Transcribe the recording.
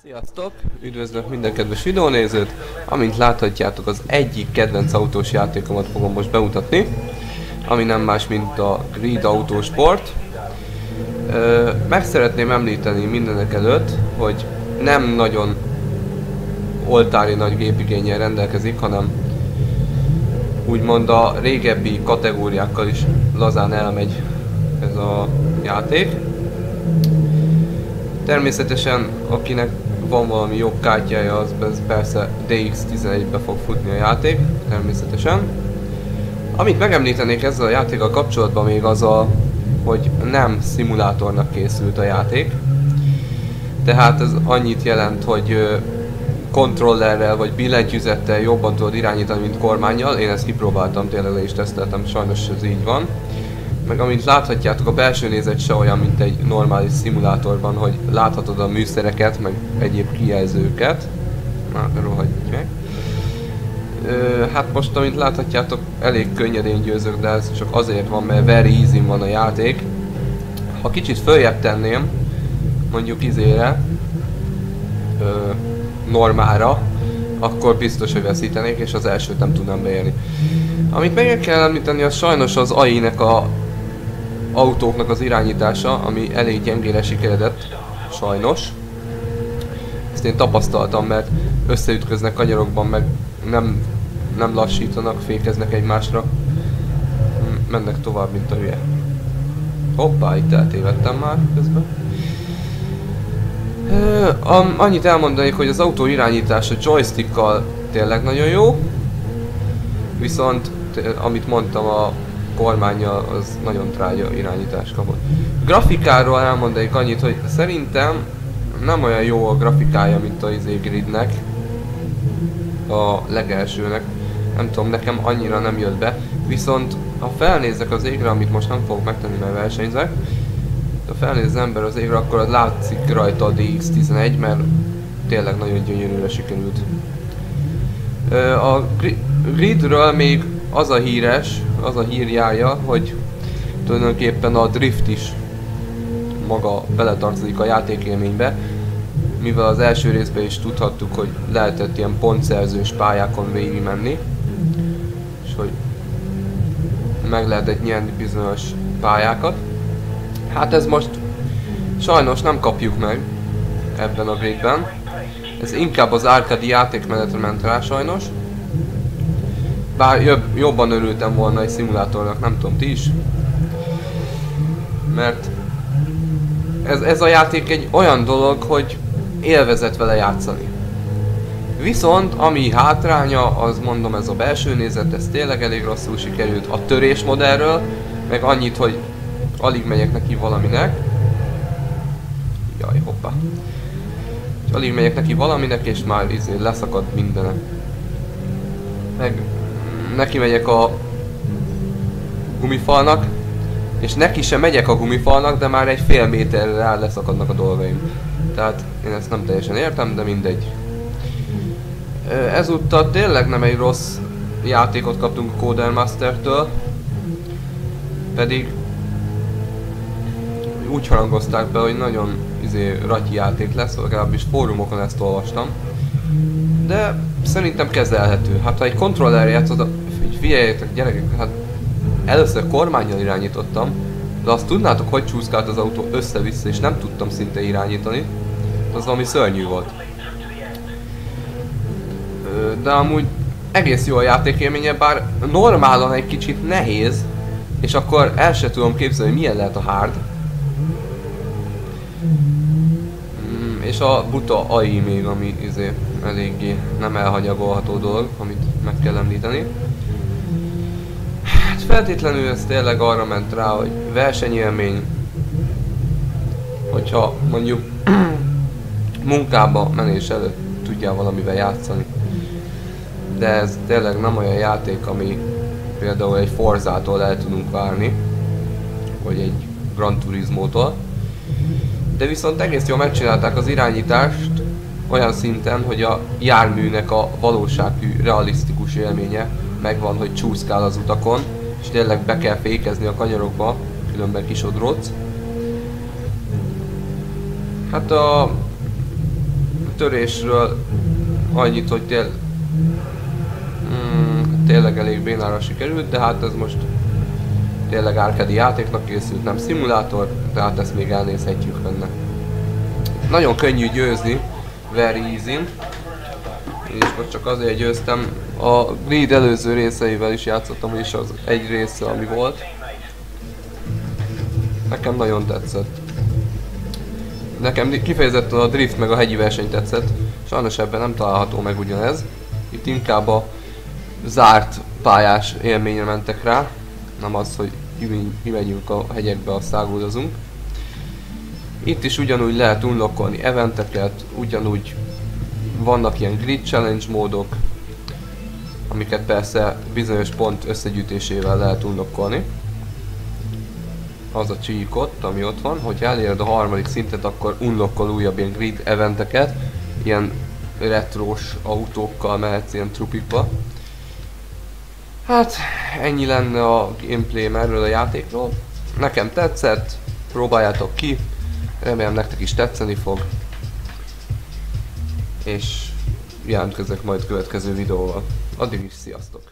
Sziasztok! Üdvözlök minden kedves videónézőt! Amint láthatjátok, az egyik kedvenc autós játékomat fogom most bemutatni, ami nem más, mint a Grid Autosport. Meg szeretném említeni mindenek előtt, hogy nem nagyon oltári nagy gépigénnyel rendelkezik, hanem úgymond a régebbi kategóriákkal is lazán elmegy ez a játék. Természetesen, akinek van valami jobb kártyája, az persze DX11-be fog futni a játék, természetesen. Amit megemlítenék ezzel a játékkal kapcsolatban még az hogy nem szimulátornak készült a játék. Tehát ez annyit jelent, hogy kontrollerrel vagy billentyűzettel jobban tudod irányítani, mint kormánnyal. Én ezt kipróbáltam, tényleg le is teszteltem, sajnos ez így van. Meg amint láthatjátok, a belső nézet se olyan, mint egy normális szimulátorban, hogy láthatod a műszereket, meg egyéb kijelzőket. Na, rohadj meg. Hát most, amint láthatjátok, elég könnyedén győzök, de ez csak azért van, mert very easy van a játék. Ha kicsit följebb tenném, mondjuk izére, normára, akkor biztos, hogy veszítenék, és az elsőt nem tudnám beérni. Amit meg kell említeni, az sajnos az AI-nek a autóknak az irányítása, ami elég gyengére sikeredett, sajnos. Ezt én tapasztaltam, mert összeütköznek kanyarokban, meg nem lassítanak, fékeznek egymásra. Mennek tovább, mint a hülye. Hoppá, itt eltévedtem már közben. Annyit elmondanék, hogy az autó irányítása joystickkal tényleg nagyon jó. Viszont, amit mondtam, a kormánnyal az nagyon trágya irányítást kapott. Grafikáról elmondanék annyit, hogy szerintem nem olyan jó a grafikája, mint a Gridnek, a legelsőnek. Nem tudom, nekem annyira nem jött be. Viszont ha felnézek az égre, amit most nem fogok megtenni, mert versenyzek, ha felnéz az ember az égre, akkor látszik rajta a DX11, mert tényleg nagyon gyönyörűre sikerült. A Gridről még az a híres, az a hírjája, hogy tulajdonképpen a drift is maga beletartozik a játékélménybe, mivel az első részben is tudhattuk, hogy lehetett ilyen pontszerzős pályákon végig menni, és hogy meg lehetett nyerni bizonyos pályákat. Hát ez most sajnos nem kapjuk meg ebben a Gridben. Ez inkább az arcade játékmenetre ment rá sajnos. Bár jobban örültem volna egy szimulátornak, nem tudom, ti is. Mert ez a játék egy olyan dolog, hogy élvezet vele játszani. Viszont ami hátránya, az mondom, ez a belső nézet, ez tényleg elég rosszul sikerült. A törés modellről, meg annyit, hogy alig megyek neki valaminek. Jaj, hoppá. Alig megyek neki valaminek, és már leszakad mindenem. Meg neki megyek a gumifalnak, és neki sem megyek a gumifalnak, de már egy fél méterre rá leszakadnak a dolgaim. Tehát én ezt nem teljesen értem, de mindegy. Ezúttal tényleg nem egy rossz játékot kaptunk a Codemaster-től, pedig úgy harangozták be, hogy nagyon ratyi játék lesz, legalábbis fórumokon ezt olvastam. De szerintem kezelhető. Hát ha egy kontroller játszod, figyeljetek gyerekek, hát először kormánnyal irányítottam, de azt tudnátok, hogy csúszkált az autó össze-vissza, és nem tudtam szinte irányítani. Az valami szörnyű volt. De amúgy egész jó a játékélménye, bár normálon egy kicsit nehéz, és akkor el se tudom képzelni, hogy milyen lehet a hard. És a buta AI még, ami eléggé nem elhanyagolható dolog, amit meg kell említeni. Hát feltétlenül ez tényleg arra ment rá, hogy versenyélmény, hogyha mondjuk munkába menés előtt tudjál valamivel játszani. De ez tényleg nem olyan játék, ami például egy Forzától el tudunk várni, vagy egy Gran Turismótól. De viszont egész jól megcsinálták az irányítást olyan szinten, hogy a járműnek a valóságű, realisztikus élménye megvan, hogy csúszkál az utakon, és tényleg be kell fékezni a kanyarokba, különben kisodrodsz. Hát a törésről annyit, hogy tényleg elég bénára sikerült, de hát ez most tényleg arcade játéknak készült, nem szimulátor, tehát ezt még elnézhetjük benne. Nagyon könnyű győzni, very easy. És most csak azért győztem. A Grid előző részeivel is játszottam, és az egy része, ami volt. Nekem nagyon tetszett. Nekem kifejezetten a drift meg a hegyi verseny tetszett. Sajnos ebben nem található meg ugyanez. Itt inkább a zárt pályás élményre mentek rá. Nem az, hogy kimegyünk a hegyekbe, azt száguldozunk. Itt is ugyanúgy lehet unlockolni eventeket, ugyanúgy vannak ilyen grid challenge módok, amiket persze bizonyos pont összegyűjtésével lehet unlockolni. Az a csík ott, ami ott van, hogyha eléred a harmadik szintet, akkor unlockol újabb ilyen grid eventeket, ilyen retrós autókkal mehetsz ilyen trupikba. Hát ennyi lenne a gameplay erről a játékról. Nekem tetszett, próbáljátok ki, remélem nektek is tetszeni fog. És jelentkezek majd következő videóval. Addig is sziasztok!